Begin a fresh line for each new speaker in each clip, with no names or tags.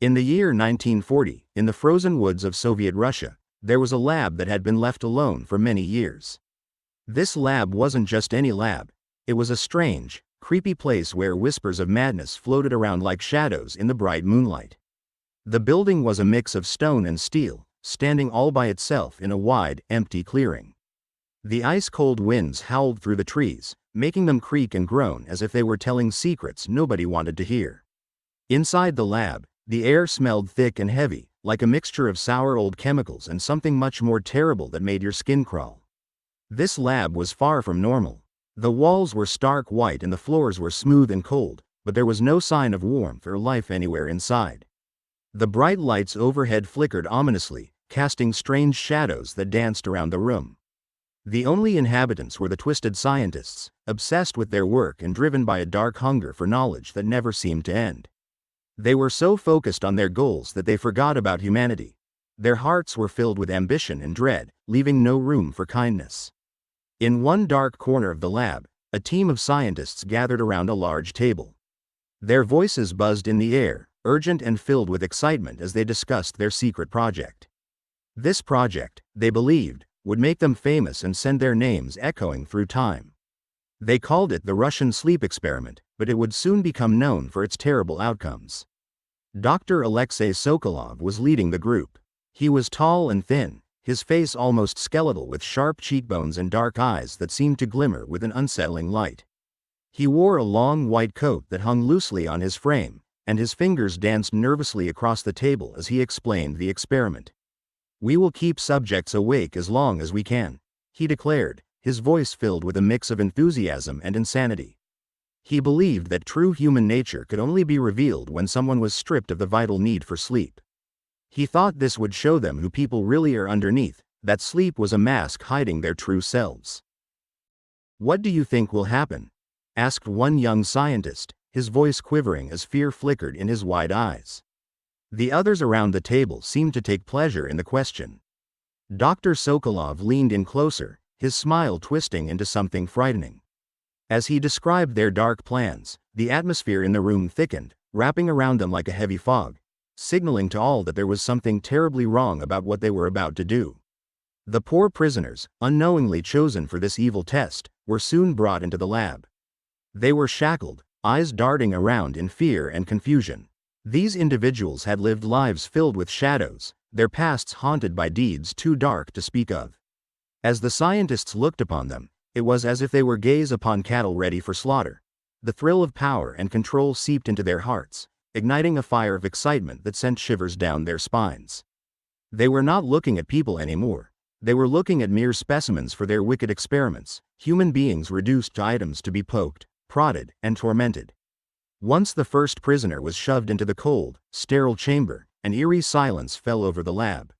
In the year 1940, in the frozen woods of Soviet Russia, there was a lab that had been left alone for many years. This lab wasn't just any lab. It was a strange, creepy place where whispers of madness floated around like shadows in the bright moonlight. The building was a mix of stone and steel, standing all by itself in a wide, empty clearing. The ice-cold winds howled through the trees, making them creak and groan as if they were telling secrets nobody wanted to hear. Inside the lab, the air smelled thick and heavy, like a mixture of sour old chemicals and something much more terrible that made your skin crawl. This lab was far from normal. The walls were stark white and the floors were smooth and cold, but there was no sign of warmth or life anywhere inside. The bright lights overhead flickered ominously, casting strange shadows that danced around the room. The only inhabitants were the twisted scientists, obsessed with their work and driven by a dark hunger for knowledge that never seemed to end. They were so focused on their goals that they forgot about humanity. Their hearts were filled with ambition and dread, leaving no room for kindness. In one dark corner of the lab, a team of scientists gathered around a large table. Their voices buzzed in the air, urgent and filled with excitement as they discussed their secret project. This project, they believed, would make them famous and send their names echoing through time. They called it the Russian sleep experiment, but it would soon become known for its terrible outcomes. Dr. Alexei Sokolov was leading the group. He was tall and thin, his face almost skeletal with sharp cheekbones and dark eyes that seemed to glimmer with an unsettling light. He wore a long white coat that hung loosely on his frame, and his fingers danced nervously across the table as he explained the experiment. "We will keep subjects awake as long as we can," he declared, his voice filled with a mix of enthusiasm and insanity. He believed that true human nature could only be revealed when someone was stripped of the vital need for sleep. He thought this would show them who people really are underneath, that sleep was a mask hiding their true selves. "What do you think will happen?" asked one young scientist, his voice quivering as fear flickered in his wide eyes. The others around the table seemed to take pleasure in the question. Dr. Sokolov leaned in closer, his smile twisting into something frightening. As he described their dark plans, the atmosphere in the room thickened, wrapping around them like a heavy fog, signaling to all that there was something terribly wrong about what they were about to do. The poor prisoners, unknowingly chosen for this evil test, were soon brought into the lab. They were shackled, eyes darting around in fear and confusion. These individuals had lived lives filled with shadows, their pasts haunted by deeds too dark to speak of. As the scientists looked upon them, it was as if they were gaze upon cattle ready for slaughter. The thrill of power and control seeped into their hearts, igniting a fire of excitement that sent shivers down their spines. They were not looking at people anymore. They were looking at mere specimens for their wicked experiments, human beings reduced to items to be poked, prodded, and tormented. Once the first prisoner was shoved into the cold, sterile chamber, an eerie silence fell over the lab.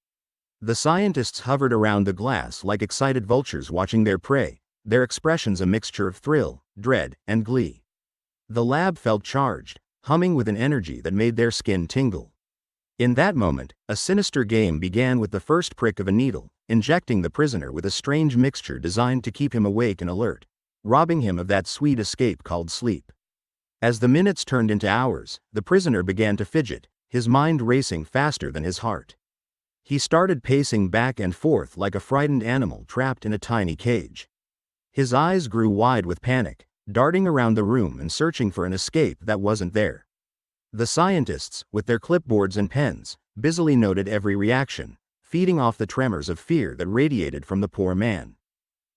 The scientists hovered around the glass like excited vultures watching their prey, their expressions a mixture of thrill, dread, and glee. The lab felt charged, humming with an energy that made their skin tingle. In that moment, a sinister game began with the first prick of a needle, injecting the prisoner with a strange mixture designed to keep him awake and alert, robbing him of that sweet escape called sleep. As the minutes turned into hours, the prisoner began to fidget, his mind racing faster than his heart. He started pacing back and forth like a frightened animal trapped in a tiny cage. His eyes grew wide with panic, darting around the room and searching for an escape that wasn't there. The scientists, with their clipboards and pens, busily noted every reaction, feeding off the tremors of fear that radiated from the poor man.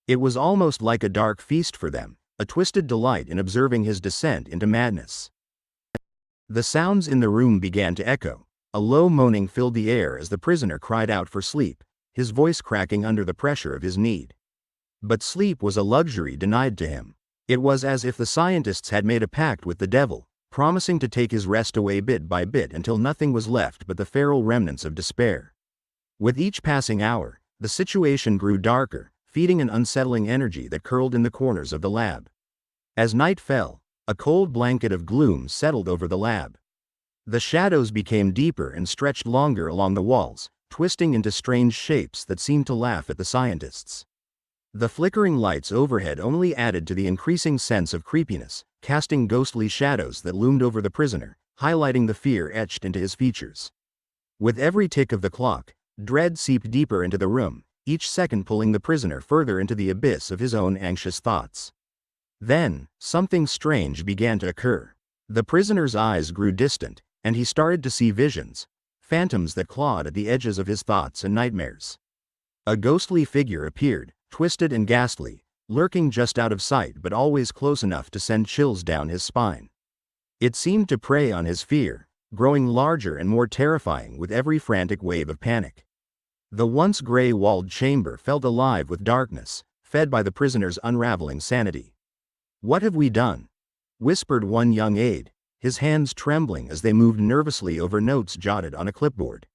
It was almost like a dark feast for them, a twisted delight in observing his descent into madness. The sounds in the room began to echo. A low moaning filled the air as the prisoner cried out for sleep, his voice cracking under the pressure of his need. But sleep was a luxury denied to him. It was as if the scientists had made a pact with the devil, promising to take his rest away bit by bit until nothing was left but the feral remnants of despair. With each passing hour, the situation grew darker, feeding an unsettling energy that curled in the corners of the lab. As night fell, a cold blanket of gloom settled over the lab. The shadows became deeper and stretched longer along the walls, twisting into strange shapes that seemed to laugh at the scientists. The flickering lights overhead only added to the increasing sense of creepiness, casting ghostly shadows that loomed over the prisoner, highlighting the fear etched into his features. With every tick of the clock, dread seeped deeper into the room, each second pulling the prisoner further into the abyss of his own anxious thoughts. Then, something strange began to occur. The prisoner's eyes grew distant, and he started to see visions, phantoms that clawed at the edges of his thoughts and nightmares. A ghostly figure appeared, twisted and ghastly, lurking just out of sight but always close enough to send chills down his spine. It seemed to prey on his fear, growing larger and more terrifying with every frantic wave of panic. The once gray-walled chamber felt alive with darkness, fed by the prisoner's unraveling sanity. "What have we done?" whispered one young aide, his hands trembling as they moved nervously over notes jotted on a clipboard.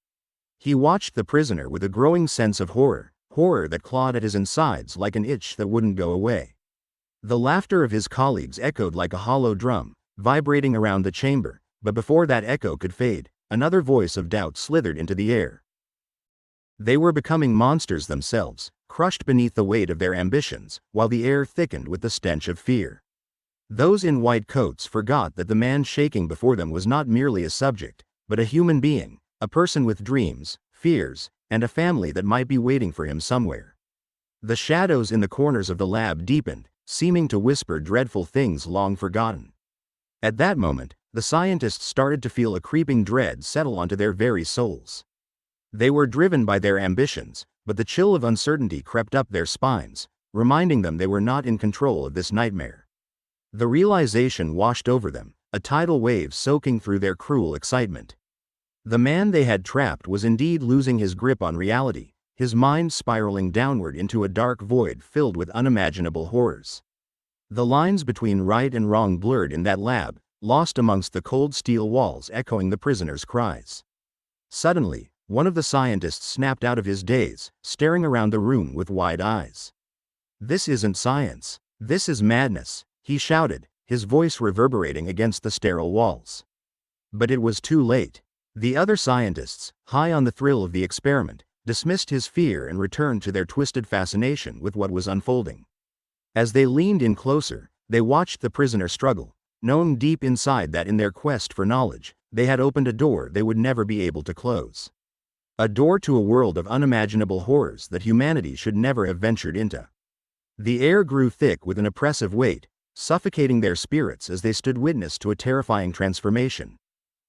He watched the prisoner with a growing sense of horror that clawed at his insides like an itch that wouldn't go away. The laughter of his colleagues echoed like a hollow drum, vibrating around the chamber, but before that echo could fade, another voice of doubt slithered into the air. They were becoming monsters themselves, crushed beneath the weight of their ambitions, while the air thickened with the stench of fear. Those in white coats forgot that the man shaking before them was not merely a subject, but a human being, a person with dreams, fears, and a family that might be waiting for him somewhere. The shadows in the corners of the lab deepened, seeming to whisper dreadful things long forgotten. At that moment, the scientists started to feel a creeping dread settle onto their very souls. They were driven by their ambitions, but the chill of uncertainty crept up their spines, reminding them they were not in control of this nightmare. The realization washed over them, a tidal wave soaking through their cruel excitement. The man they had trapped was indeed losing his grip on reality, his mind spiraling downward into a dark void filled with unimaginable horrors. The lines between right and wrong blurred in that lab, lost amongst the cold steel walls echoing the prisoner's cries. Suddenly, one of the scientists snapped out of his daze, staring around the room with wide eyes. "This isn't science. This is madness," he shouted, his voice reverberating against the sterile walls. But it was too late. The other scientists, high on the thrill of the experiment, dismissed his fear and returned to their twisted fascination with what was unfolding. As they leaned in closer, they watched the prisoner struggle, knowing deep inside that in their quest for knowledge, they had opened a door they would never be able to close. A door to a world of unimaginable horrors that humanity should never have ventured into. The air grew thick with an oppressive weight, suffocating their spirits as they stood witness to a terrifying transformation.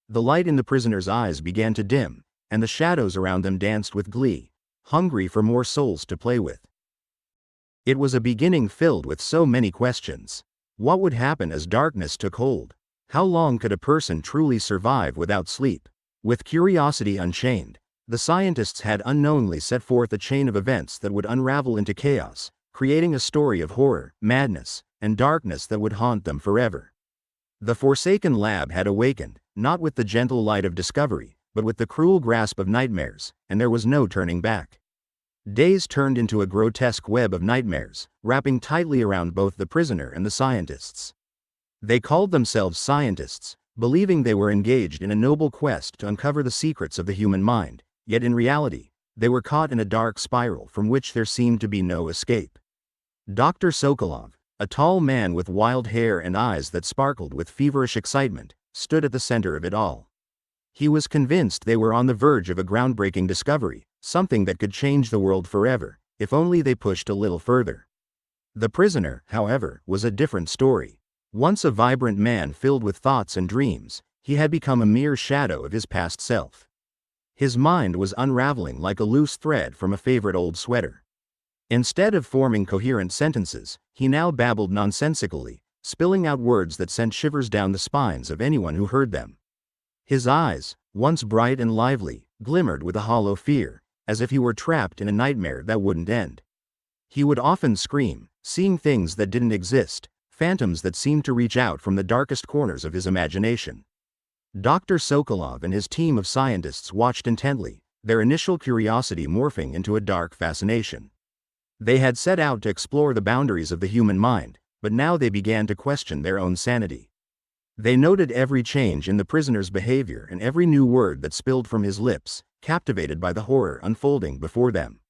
The light in the prisoner's eyes began to dim, and the shadows around them danced with glee, hungry for more souls to play with. It was a beginning filled with so many questions. What would happen as darkness took hold? How long could a person truly survive without sleep? With curiosity unchained, the scientists had unknowingly set forth a chain of events that would unravel into chaos, creating a story of horror, madness, and darkness that would haunt them forever. The forsaken lab had awakened, not with the gentle light of discovery, but with the cruel grasp of nightmares, and there was no turning back. Days turned into a grotesque web of nightmares, wrapping tightly around both the prisoner and the scientists. They called themselves scientists, believing they were engaged in a noble quest to uncover the secrets of the human mind, yet in reality, they were caught in a dark spiral from which there seemed to be no escape. Dr. Sokolov, a tall man with wild hair and eyes that sparkled with feverish excitement, stood at the center of it all. He was convinced they were on the verge of a groundbreaking discovery, something that could change the world forever, if only they pushed a little further. The prisoner, however, was a different story. Once a vibrant man filled with thoughts and dreams, he had become a mere shadow of his past self. His mind was unraveling like a loose thread from a favorite old sweater. Instead of forming coherent sentences, he now babbled nonsensically, spilling out words that sent shivers down the spines of anyone who heard them. His eyes, once bright and lively, glimmered with a hollow fear, as if he were trapped in a nightmare that wouldn't end. He would often scream, seeing things that didn't exist, phantoms that seemed to reach out from the darkest corners of his imagination. Dr. Sokolov and his team of scientists watched intently, their initial curiosity morphing into a dark fascination. They had set out to explore the boundaries of the human mind, but now they began to question their own sanity. They noted every change in the prisoner's behavior and every new word that spilled from his lips, captivated by the horror unfolding before them.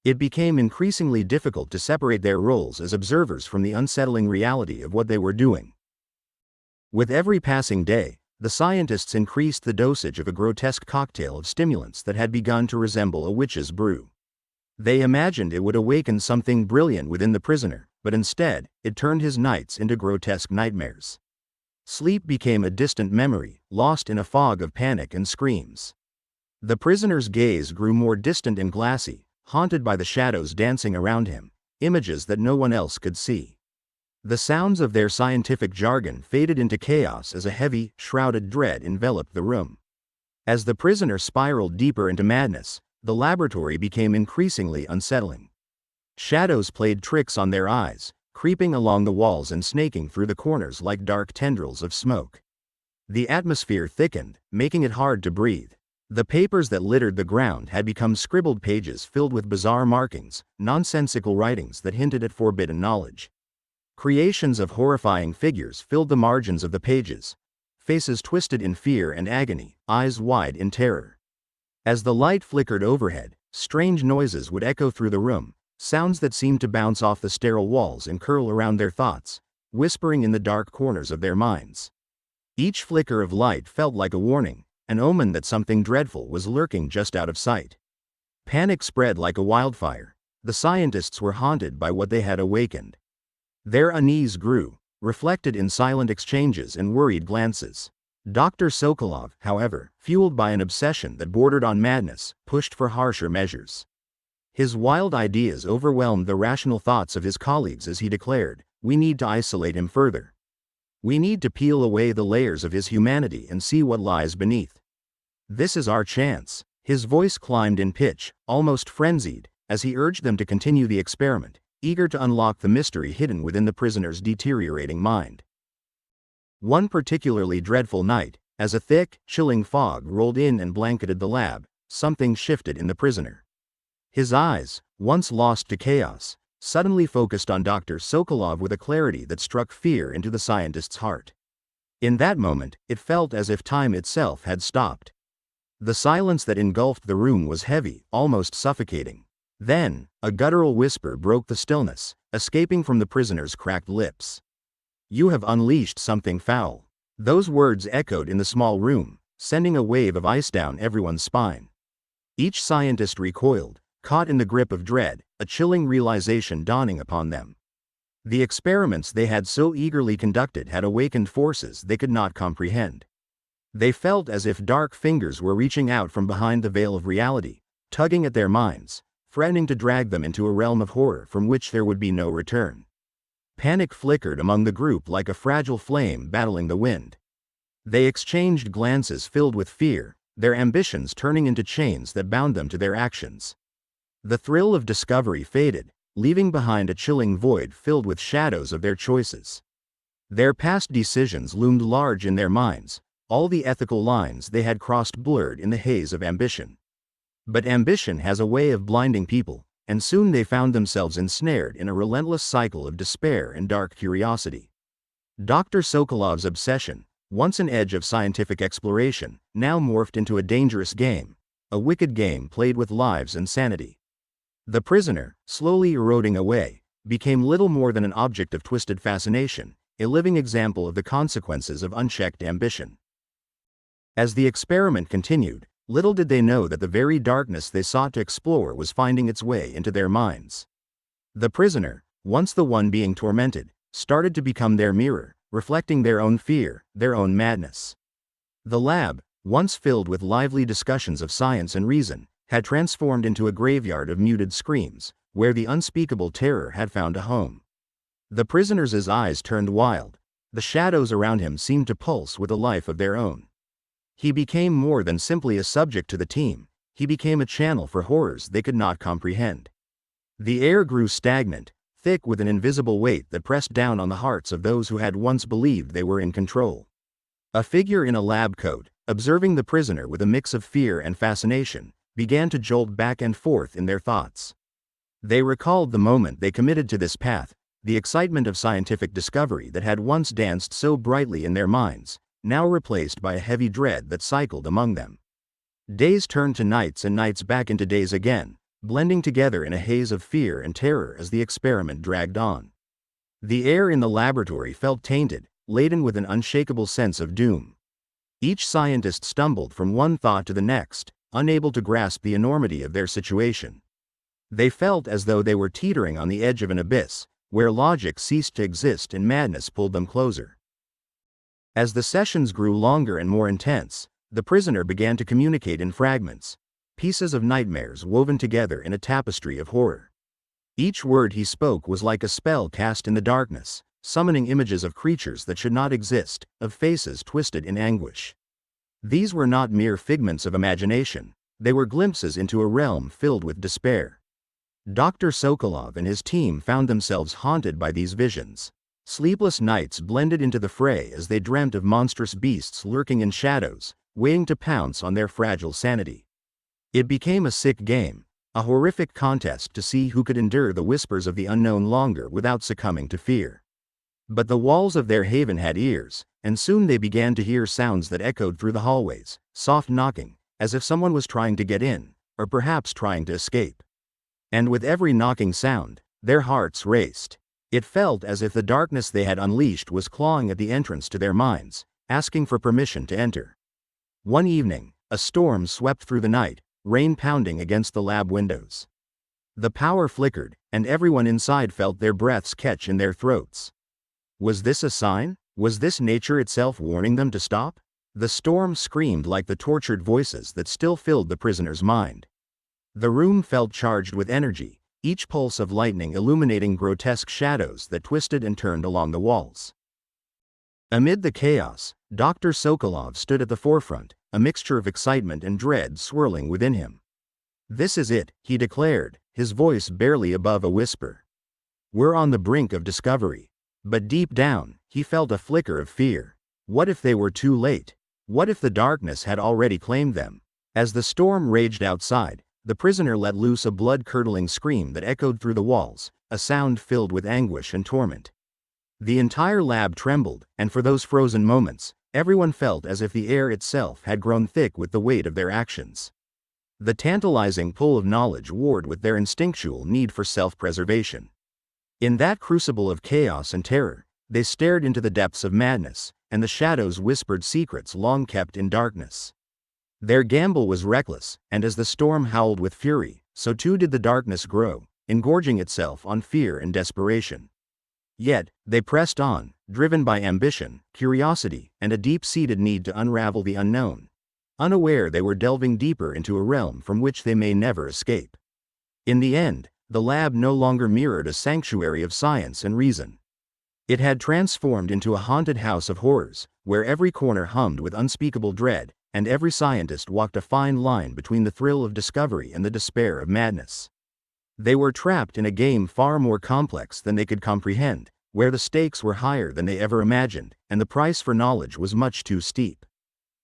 It became increasingly difficult to separate their roles as observers from the unsettling reality of what they were doing. With every passing day, The scientists increased the dosage of a grotesque cocktail of stimulants that had begun to resemble a witch's brew. They imagined it would awaken something brilliant within the prisoner, but instead, it turned his nights into grotesque nightmares. Sleep became a distant memory, lost in a fog of panic and screams. The prisoner's gaze grew more distant and glassy, haunted by the shadows dancing around him, images that no one else could see. The sounds of their scientific jargon faded into chaos as a heavy, shrouded dread enveloped the room. As the prisoner spiraled deeper into madness, the laboratory became increasingly unsettling. Shadows played tricks on their eyes, creeping along the walls and snaking through the corners like dark tendrils of smoke. The atmosphere thickened, making it hard to breathe. The papers that littered the ground had become scribbled pages filled with bizarre markings, nonsensical writings that hinted at forbidden knowledge. Creations of horrifying figures filled the margins of the pages, faces twisted in fear and agony, eyes wide in terror. As the light flickered overhead, strange noises would echo through the room, sounds that seemed to bounce off the sterile walls and curl around their thoughts, whispering in the dark corners of their minds. Each flicker of light felt like a warning, an omen that something dreadful was lurking just out of sight. Panic spread like a wildfire. The scientists were haunted by what they had awakened. Their unease grew, reflected in silent exchanges and worried glances. Dr. Sokolov, however, fueled by an obsession that bordered on madness, pushed for harsher measures. His wild ideas overwhelmed the rational thoughts of his colleagues as he declared, "We need to isolate him further. We need to peel away the layers of his humanity and see what lies beneath. This is our chance." His voice climbed in pitch, almost frenzied, as he urged them to continue the experiment, eager to unlock the mystery hidden within the prisoner's deteriorating mind. One particularly dreadful night, as a thick, chilling fog rolled in and blanketed the lab, something shifted in the prisoner. His eyes, once lost to chaos, suddenly focused on Dr. Sokolov with a clarity that struck fear into the scientist's heart. In that moment, it felt as if time itself had stopped. The silence that engulfed the room was heavy, almost suffocating. Then, a guttural whisper broke the stillness, escaping from the prisoner's cracked lips. "You have unleashed something foul." Those words echoed in the small room, sending a wave of ice down everyone's spine. Each scientist recoiled, caught in the grip of dread, a chilling realization dawning upon them. The experiments they had so eagerly conducted had awakened forces they could not comprehend. They felt as if dark fingers were reaching out from behind the veil of reality, tugging at their minds, threatening to drag them into a realm of horror from which there would be no return. Panic flickered among the group like a fragile flame battling the wind. They exchanged glances filled with fear, their ambitions turning into chains that bound them to their actions. The thrill of discovery faded, leaving behind a chilling void filled with shadows of their choices. Their past decisions loomed large in their minds, all the ethical lines they had crossed blurred in the haze of ambition. But ambition has a way of blinding people, and soon they found themselves ensnared in a relentless cycle of despair and dark curiosity. Dr. Sokolov's obsession, once an edge of scientific exploration, now morphed into a dangerous game, a wicked game played with lives and sanity. The prisoner, slowly eroding away, became little more than an object of twisted fascination, a living example of the consequences of unchecked ambition. As the experiment continued, little did they know that the very darkness they sought to explore was finding its way into their minds. The prisoner, once the one being tormented, started to become their mirror, reflecting their own fear, their own madness. The lab, once filled with lively discussions of science and reason, had transformed into a graveyard of muted screams, where the unspeakable terror had found a home. The prisoner's eyes turned wild. The shadows around him seemed to pulse with a life of their own. He became more than simply a subject to the team, he became a channel for horrors they could not comprehend. The air grew stagnant, thick with an invisible weight that pressed down on the hearts of those who had once believed they were in control. A figure in a lab coat, observing the prisoner with a mix of fear and fascination, began to jolt back and forth in their thoughts. They recalled the moment they committed to this path, the excitement of scientific discovery that had once danced so brightly in their minds, now replaced by a heavy dread that cycled among them. Days turned to nights and nights back into days again, blending together in a haze of fear and terror as the experiment dragged on. The air in the laboratory felt tainted, laden with an unshakable sense of doom. Each scientist stumbled from one thought to the next, unable to grasp the enormity of their situation. They felt as though they were teetering on the edge of an abyss, where logic ceased to exist and madness pulled them closer. As the sessions grew longer and more intense, the prisoner began to communicate in fragments, pieces of nightmares woven together in a tapestry of horror. Each word he spoke was like a spell cast in the darkness, summoning images of creatures that should not exist, of faces twisted in anguish. These were not mere figments of imagination, they were glimpses into a realm filled with despair. Dr. Sokolov and his team found themselves haunted by these visions. Sleepless nights blended into the fray as they dreamt of monstrous beasts lurking in shadows, waiting to pounce on their fragile sanity. It became a sick game, a horrific contest to see who could endure the whispers of the unknown longer without succumbing to fear. But the walls of their haven had ears, and soon they began to hear sounds that echoed through the hallways, soft knocking, as if someone was trying to get in, or perhaps trying to escape. And with every knocking sound, their hearts raced. It felt as if the darkness they had unleashed was clawing at the entrance to their minds, asking for permission to enter. One evening, a storm swept through the night, rain pounding against the lab windows. The power flickered, and everyone inside felt their breaths catch in their throats. Was this a sign? Was this nature itself warning them to stop? The storm screamed like the tortured voices that still filled the prisoner's mind. The room felt charged with energy, each pulse of lightning illuminating grotesque shadows that twisted and turned along the walls. Amid the chaos, Dr. Sokolov stood at the forefront, a mixture of excitement and dread swirling within him. "This is it," he declared, his voice barely above a whisper. "We're on the brink of discovery." But deep down, he felt a flicker of fear. What if they were too late? What if the darkness had already claimed them? As the storm raged outside, the prisoner let loose a blood-curdling scream that echoed through the walls, a sound filled with anguish and torment. The entire lab trembled, and for those frozen moments, everyone felt as if the air itself had grown thick with the weight of their actions. The tantalizing pull of knowledge warred with their instinctual need for self-preservation. In that crucible of chaos and terror, they stared into the depths of madness, and the shadows whispered secrets long kept in darkness. Their gamble was reckless, and as the storm howled with fury, so too did the darkness grow, engorging itself on fear and desperation. Yet, they pressed on, driven by ambition, curiosity, and a deep-seated need to unravel the unknown, unaware they were delving deeper into a realm from which they may never escape. In the end, the lab no longer mirrored a sanctuary of science and reason. It had transformed into a haunted house of horrors, where every corner hummed with unspeakable dread, and every scientist walked a fine line between the thrill of discovery and the despair of madness. They were trapped in a game far more complex than they could comprehend, where the stakes were higher than they ever imagined, and the price for knowledge was much too steep.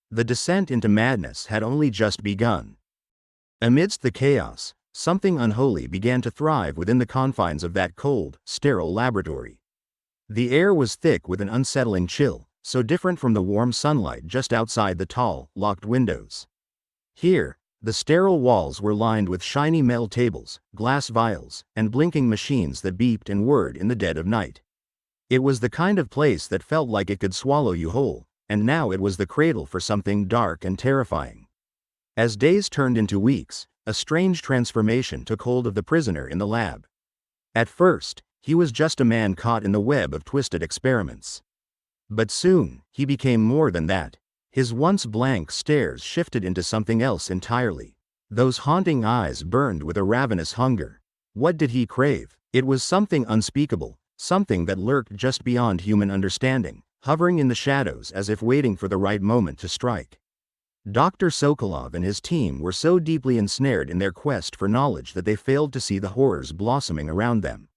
The descent into madness had only just begun. Amidst the chaos, something unholy began to thrive within the confines of that cold, sterile laboratory. The air was thick with an unsettling chill, so different from the warm sunlight just outside the tall, locked windows. Here, the sterile walls were lined with shiny metal tables, glass vials, and blinking machines that beeped and whirred in the dead of night. It was the kind of place that felt like it could swallow you whole, and now it was the cradle for something dark and terrifying. As days turned into weeks, a strange transformation took hold of the prisoner in the lab. At first, he was just a man caught in the web of twisted experiments. But soon, he became more than that. His once blank stares shifted into something else entirely. Those haunting eyes burned with a ravenous hunger. What did he crave? It was something unspeakable, something that lurked just beyond human understanding, hovering in the shadows as if waiting for the right moment to strike. Dr. Sokolov and his team were so deeply ensnared in their quest for knowledge that they failed to see the horrors blossoming around them.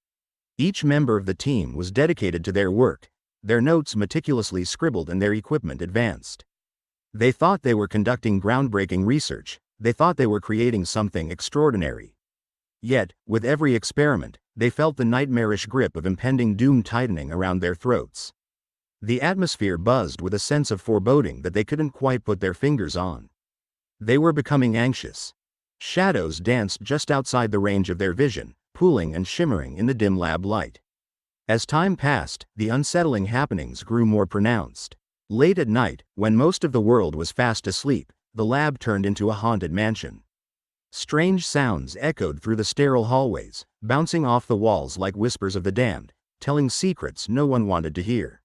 Each member of the team was dedicated to their work, their notes meticulously scribbled and their equipment advanced. They thought they were conducting groundbreaking research, they thought they were creating something extraordinary. Yet, with every experiment, they felt the nightmarish grip of impending doom tightening around their throats. The atmosphere buzzed with a sense of foreboding that they couldn't quite put their fingers on. They were becoming anxious. Shadows danced just outside the range of their vision, pooling and shimmering in the dim lab light. As time passed, the unsettling happenings grew more pronounced. Late at night, when most of the world was fast asleep, the lab turned into a haunted mansion. Strange sounds echoed through the sterile hallways, bouncing off the walls like whispers of the damned, telling secrets no one wanted to hear.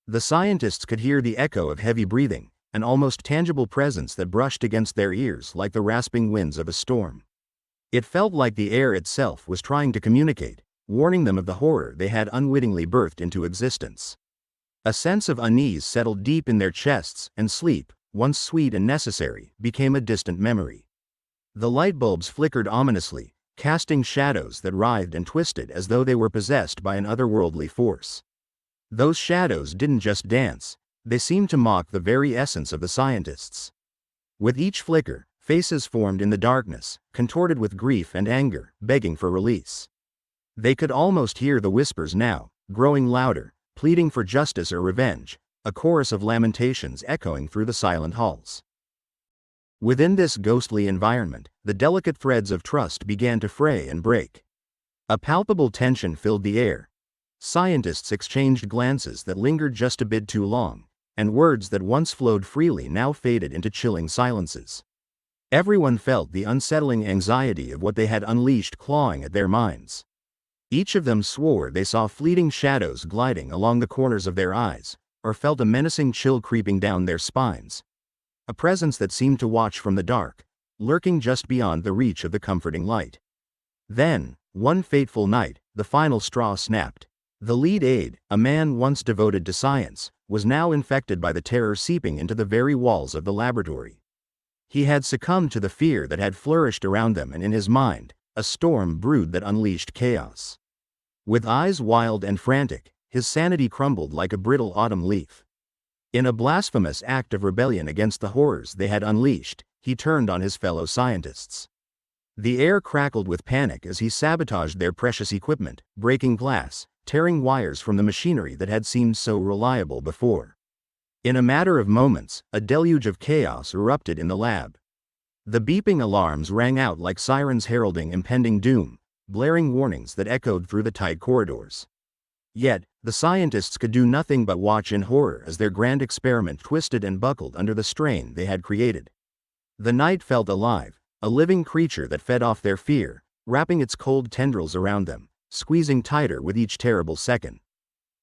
The scientists could hear the echo of heavy breathing, an almost tangible presence that brushed against their ears like the rasping winds of a storm. It felt like the air itself was trying to communicate, warning them of the horror they had unwittingly birthed into existence. A sense of unease settled deep in their chests, and sleep, once sweet and necessary, became a distant memory. The light bulbs flickered ominously, casting shadows that writhed and twisted as though they were possessed by an otherworldly force. Those shadows didn't just dance, they seemed to mock the very essence of the scientists. With each flicker, faces formed in the darkness, contorted with grief and anger, begging for release. They could almost hear the whispers now, growing louder, pleading for justice or revenge, a chorus of lamentations echoing through the silent halls. Within this ghostly environment, the delicate threads of trust began to fray and break. A palpable tension filled the air. Scientists exchanged glances that lingered just a bit too long, and words that once flowed freely now faded into chilling silences. Everyone felt the unsettling anxiety of what they had unleashed clawing at their minds. Each of them swore they saw fleeting shadows gliding along the corners of their eyes, or felt a menacing chill creeping down their spines. A presence that seemed to watch from the dark, lurking just beyond the reach of the comforting light. Then, one fateful night, the final straw snapped. The lead aide, a man once devoted to science, was now infected by the terror seeping into the very walls of the laboratory. He had succumbed to the fear that had flourished around them, and in his mind, a storm brewed that unleashed chaos. With eyes wild and frantic, his sanity crumbled like a brittle autumn leaf. In a blasphemous act of rebellion against the horrors they had unleashed, he turned on his fellow scientists. The air crackled with panic as he sabotaged their precious equipment, breaking glass, tearing wires from the machinery that had seemed so reliable before. In a matter of moments, a deluge of chaos erupted in the lab. The beeping alarms rang out like sirens heralding impending doom, blaring warnings that echoed through the tight corridors. Yet, the scientists could do nothing but watch in horror as their grand experiment twisted and buckled under the strain they had created. The night felt alive, a living creature that fed off their fear, wrapping its cold tendrils around them, squeezing tighter with each terrible second.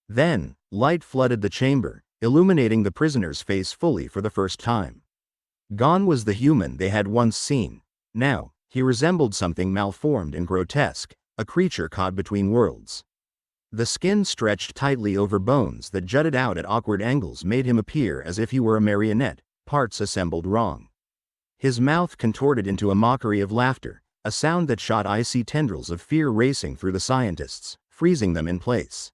Then, light flooded the chamber, illuminating the prisoner's face fully for the first time. Gone was the human they had once seen. Now, he resembled something malformed and grotesque, a creature caught between worlds. The skin stretched tightly over bones that jutted out at awkward angles made him appear as if he were a marionette, parts assembled wrong. His mouth contorted into a mockery of laughter, a sound that shot icy tendrils of fear racing through the scientists, freezing them in place.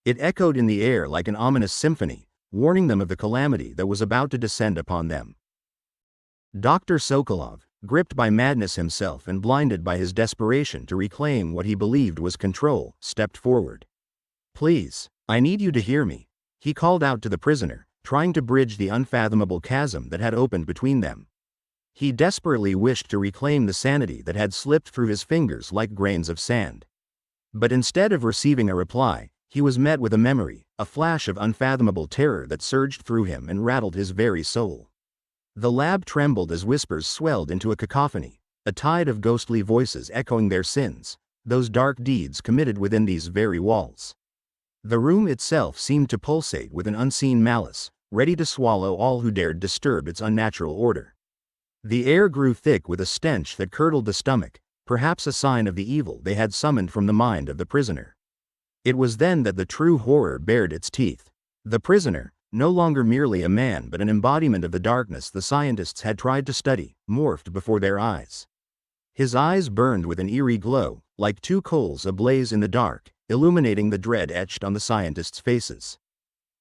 It echoed in the air like an ominous symphony, warning them of the calamity that was about to descend upon them. Dr. Sokolov, gripped by madness himself and blinded by his desperation to reclaim what he believed was control, stepped forward. "Please, I need you to hear me," he called out to the prisoner, trying to bridge the unfathomable chasm that had opened between them. He desperately wished to reclaim the sanity that had slipped through his fingers like grains of sand. But instead of receiving a reply, he was met with a memory, a flash of unfathomable terror that surged through him and rattled his very soul. The lab trembled as whispers swelled into a cacophony, a tide of ghostly voices echoing their sins, those dark deeds committed within these very walls. The room itself seemed to pulsate with an unseen malice, ready to swallow all who dared disturb its unnatural order. The air grew thick with a stench that curdled the stomach, perhaps a sign of the evil they had summoned from the mind of the prisoner. It was then that the true horror bared its teeth. The prisoner, no longer merely a man but an embodiment of the darkness the scientists had tried to study, morphed before their eyes. His eyes burned with an eerie glow, like two coals ablaze in the dark, illuminating the dread etched on the scientists' faces.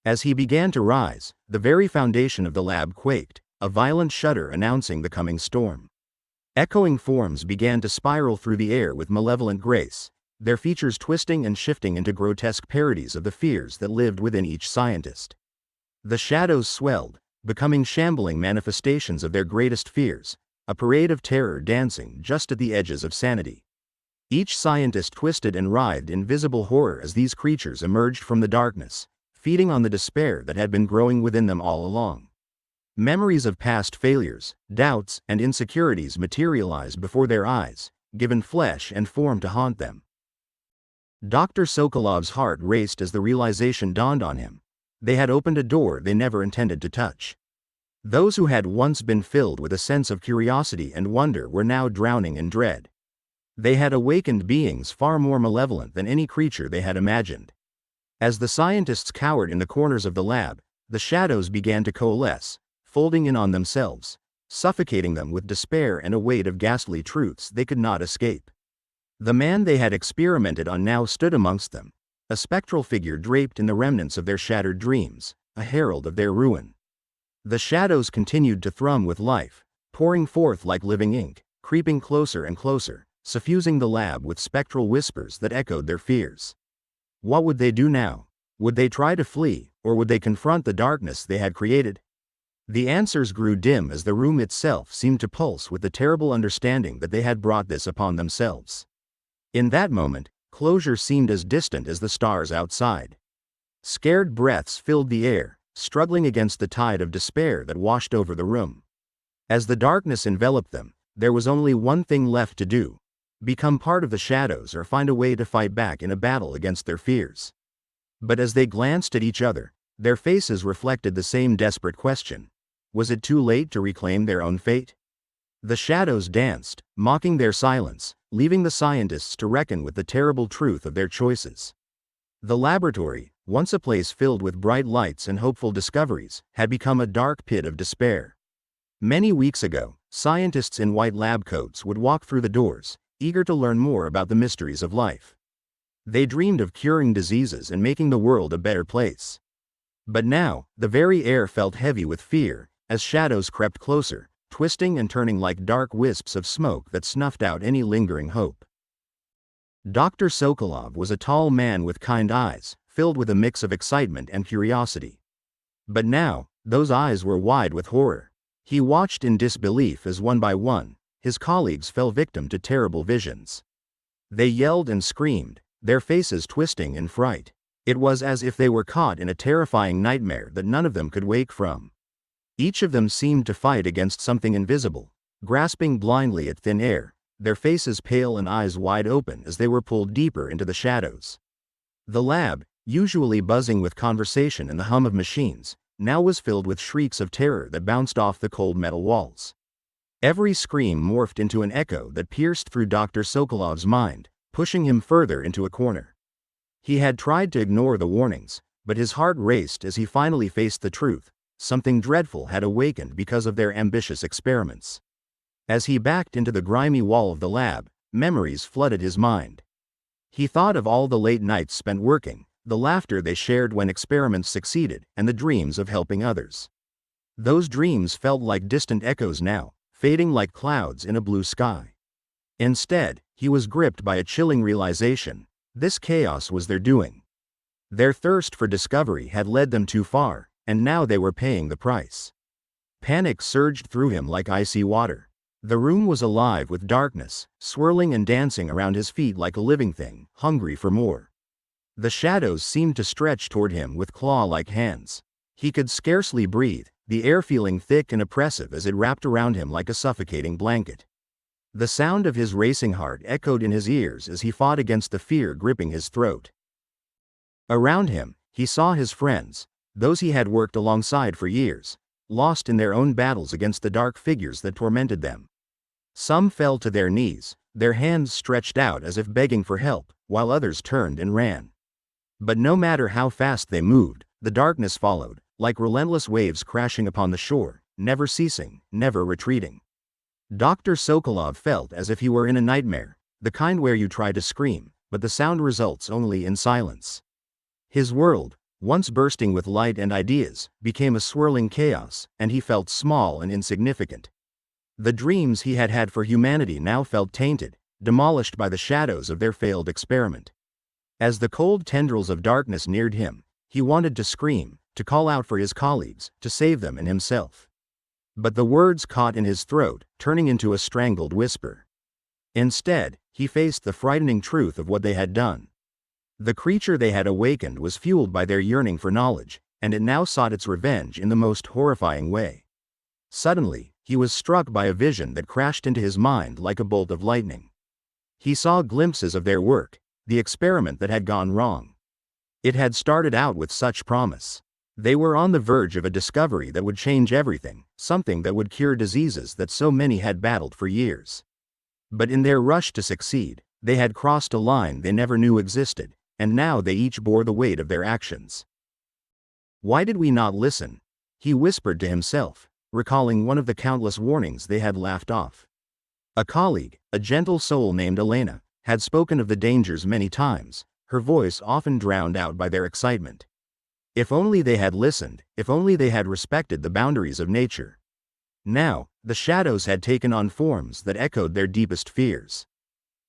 As he began to rise, the very foundation of the lab quaked, a violent shudder announcing the coming storm. Echoing forms began to spiral through the air with malevolent grace, their features twisting and shifting into grotesque parodies of the fears that lived within each scientist. The shadows swelled, becoming shambling manifestations of their greatest fears, a parade of terror dancing just at the edges of sanity. Each scientist twisted and writhed in visible horror as these creatures emerged from the darkness, feeding on the despair that had been growing within them all along. Memories of past failures, doubts, and insecurities materialized before their eyes, given flesh and form to haunt them. Dr. Sokolov's heart raced as the realization dawned on him. They had opened a door they never intended to touch. Those who had once been filled with a sense of curiosity and wonder were now drowning in dread. They had awakened beings far more malevolent than any creature they had imagined. As the scientists cowered in the corners of the lab, the shadows began to coalesce, folding in on themselves, suffocating them with despair and a weight of ghastly truths they could not escape. The man they had experimented on now stood amongst them, a spectral figure draped in the remnants of their shattered dreams, a herald of their ruin. The shadows continued to thrum with life, pouring forth like living ink, creeping closer and closer, suffusing the lab with spectral whispers that echoed their fears. What would they do now? Would they try to flee, or would they confront the darkness they had created? The answers grew dim as the room itself seemed to pulse with the terrible understanding that they had brought this upon themselves. In that moment, closure seemed as distant as the stars outside. Scared breaths filled the air, struggling against the tide of despair that washed over the room. As the darkness enveloped them, there was only one thing left to do: become part of the shadows or find a way to fight back in a battle against their fears. But as they glanced at each other, their faces reflected the same desperate question. Was it too late to reclaim their own fate? The shadows danced, mocking their silence, leaving the scientists to reckon with the terrible truth of their choices. The laboratory, once a place filled with bright lights and hopeful discoveries, had become a dark pit of despair. Many weeks ago, scientists in white lab coats would walk through the doors, eager to learn more about the mysteries of life. They dreamed of curing diseases and making the world a better place. But now, the very air felt heavy with fear, as shadows crept closer, twisting and turning like dark wisps of smoke that snuffed out any lingering hope. Dr. Sokolov was a tall man with kind eyes, filled with a mix of excitement and curiosity. But now, those eyes were wide with horror. He watched in disbelief as one by one, his colleagues fell victim to terrible visions. They yelled and screamed, their faces twisting in fright. It was as if they were caught in a terrifying nightmare that none of them could wake from. Each of them seemed to fight against something invisible, grasping blindly at thin air, their faces pale and eyes wide open as they were pulled deeper into the shadows. The lab, usually buzzing with conversation and the hum of machines, now was filled with shrieks of terror that bounced off the cold metal walls. Every scream morphed into an echo that pierced through Dr. Sokolov's mind, pushing him further into a corner. He had tried to ignore the warnings, but his heart raced as he finally faced the truth. Something dreadful had awakened because of their ambitious experiments. As he backed into the grimy wall of the lab, memories flooded his mind. He thought of all the late nights spent working, the laughter they shared when experiments succeeded, and the dreams of helping others. Those dreams felt like distant echoes now, fading like clouds in a blue sky. Instead, he was gripped by a chilling realization: this chaos was their doing. Their thirst for discovery had led them too far, and now they were paying the price. Panic surged through him like icy water. The room was alive with darkness, swirling and dancing around his feet like a living thing, hungry for more. The shadows seemed to stretch toward him with claw-like hands. He could scarcely breathe, the air feeling thick and oppressive as it wrapped around him like a suffocating blanket. The sound of his racing heart echoed in his ears as he fought against the fear gripping his throat. Around him, he saw his friends, those he had worked alongside for years, lost in their own battles against the dark figures that tormented them. Some fell to their knees, their hands stretched out as if begging for help, while others turned and ran. But no matter how fast they moved, the darkness followed, like relentless waves crashing upon the shore, never ceasing, never retreating. Dr. Sokolov felt as if he were in a nightmare, the kind where you try to scream, but the sound results only in silence. His world, once bursting with light and ideas, became a swirling chaos, and he felt small and insignificant. The dreams he had had for humanity now felt tainted, demolished by the shadows of their failed experiment. As the cold tendrils of darkness neared him, he wanted to scream, to call out for his colleagues, to save them and himself. But the words caught in his throat, turning into a strangled whisper. Instead, he faced the frightening truth of what they had done. The creature they had awakened was fueled by their yearning for knowledge, and it now sought its revenge in the most horrifying way. Suddenly, he was struck by a vision that crashed into his mind like a bolt of lightning. He saw glimpses of their work, the experiment that had gone wrong. It had started out with such promise. They were on the verge of a discovery that would change everything, something that would cure diseases that so many had battled for years. But in their rush to succeed, they had crossed a line they never knew existed, and now they each bore the weight of their actions. Why did we not listen? He whispered to himself, recalling one of the countless warnings they had laughed off. A colleague, a gentle soul named Elena, had spoken of the dangers many times, her voice often drowned out by their excitement. If only they had listened, if only they had respected the boundaries of nature. Now, the shadows had taken on forms that echoed their deepest fears.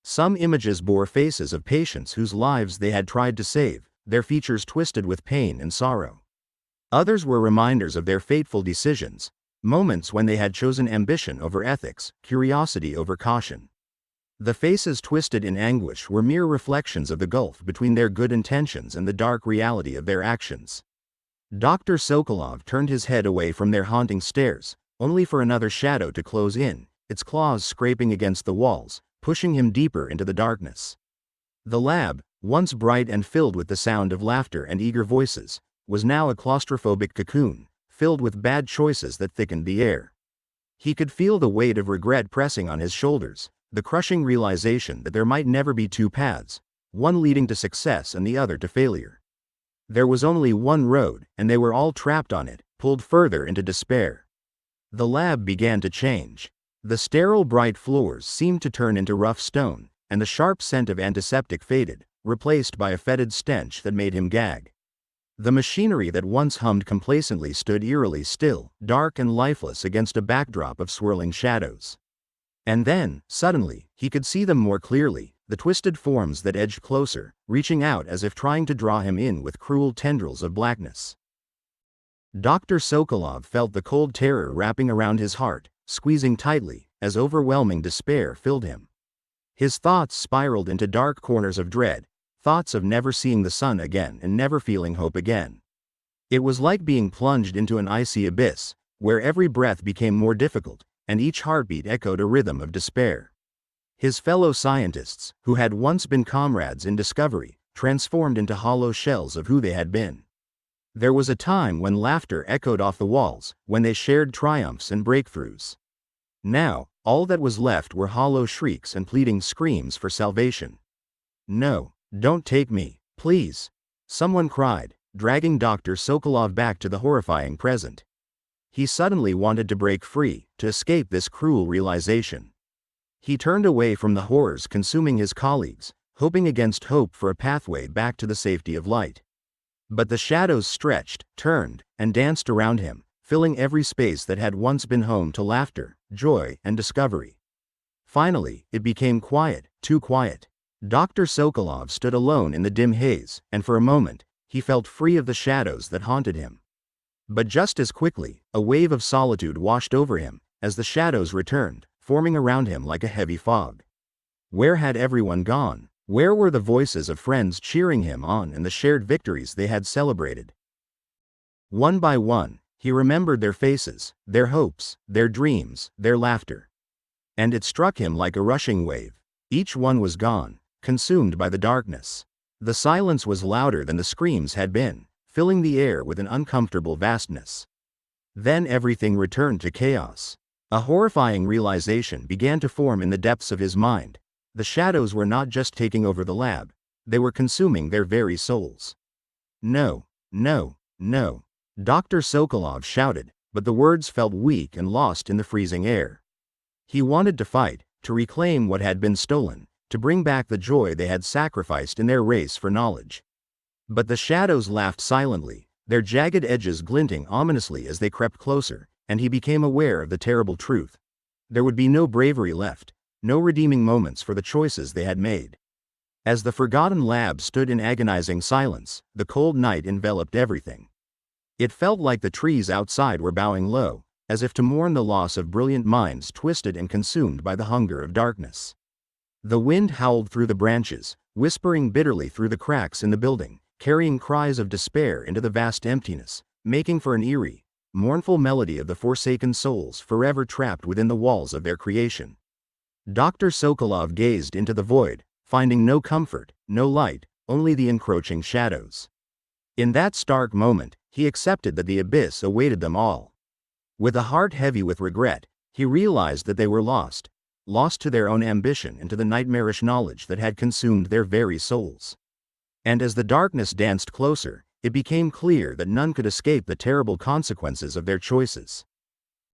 Some images bore faces of patients whose lives they had tried to save, their features twisted with pain and sorrow. Others were reminders of their fateful decisions, moments when they had chosen ambition over ethics, curiosity over caution. The faces twisted in anguish were mere reflections of the gulf between their good intentions and the dark reality of their actions. Dr. Sokolov turned his head away from their haunting stares, only for another shadow to close in, its claws scraping against the walls, pushing him deeper into the darkness. The lab, once bright and filled with the sound of laughter and eager voices, was now a claustrophobic cocoon, filled with bad choices that thickened the air. He could feel the weight of regret pressing on his shoulders, the crushing realization that there might never be two paths, one leading to success and the other to failure. There was only one road, and they were all trapped on it, pulled further into despair. The lab began to change. The sterile bright floors seemed to turn into rough stone, and the sharp scent of antiseptic faded, replaced by a fetid stench that made him gag. The machinery that once hummed complacently stood eerily still, dark and lifeless against a backdrop of swirling shadows. And then, suddenly, he could see them more clearly, the twisted forms that edged closer, reaching out as if trying to draw him in with cruel tendrils of blackness. Dr. Sokolov felt the cold terror wrapping around his heart, squeezing tightly, as overwhelming despair filled him. His thoughts spiraled into dark corners of dread, thoughts of never seeing the sun again and never feeling hope again. It was like being plunged into an icy abyss, where every breath became more difficult, and each heartbeat echoed a rhythm of despair. His fellow scientists, who had once been comrades in discovery, transformed into hollow shells of who they had been. There was a time when laughter echoed off the walls, when they shared triumphs and breakthroughs. Now, all that was left were hollow shrieks and pleading screams for salvation. "No, don't take me, please," someone cried, dragging Dr. Sokolov back to the horrifying present. He suddenly wanted to break free, to escape this cruel realization. He turned away from the horrors consuming his colleagues, hoping against hope for a pathway back to the safety of light. But the shadows stretched, turned, and danced around him, filling every space that had once been home to laughter, joy, and discovery. Finally, it became quiet, too quiet. Dr. Sokolov stood alone in the dim haze, and for a moment, he felt free of the shadows that haunted him. But just as quickly, a wave of solitude washed over him, as the shadows returned, forming around him like a heavy fog. Where had everyone gone? Where were the voices of friends cheering him on and the shared victories they had celebrated? One by one, he remembered their faces, their hopes, their dreams, their laughter. And it struck him like a rushing wave. Each one was gone, consumed by the darkness. The silence was louder than the screams had been, filling the air with an uncomfortable vastness. Then everything returned to chaos. A horrifying realization began to form in the depths of his mind. The shadows were not just taking over the lab, they were consuming their very souls. "No, no, no," Dr. Sokolov shouted, but the words felt weak and lost in the freezing air. He wanted to fight, to reclaim what had been stolen, to bring back the joy they had sacrificed in their race for knowledge. But the shadows laughed silently, their jagged edges glinting ominously as they crept closer, and he became aware of the terrible truth. There would be no bravery left, no redeeming moments for the choices they had made. As the forgotten lab stood in agonizing silence, the cold night enveloped everything. It felt like the trees outside were bowing low, as if to mourn the loss of brilliant minds twisted and consumed by the hunger of darkness. The wind howled through the branches, whispering bitterly through the cracks in the building, carrying cries of despair into the vast emptiness, making for an eerie, mournful melody of the forsaken souls forever trapped within the walls of their creation. Dr. Sokolov gazed into the void, finding no comfort, no light, only the encroaching shadows. In that stark moment, he accepted that the abyss awaited them all. With a heart heavy with regret, he realized that they were lost to their own ambition and to the nightmarish knowledge that had consumed their very souls. And as the darkness danced closer, it became clear that none could escape the terrible consequences of their choices.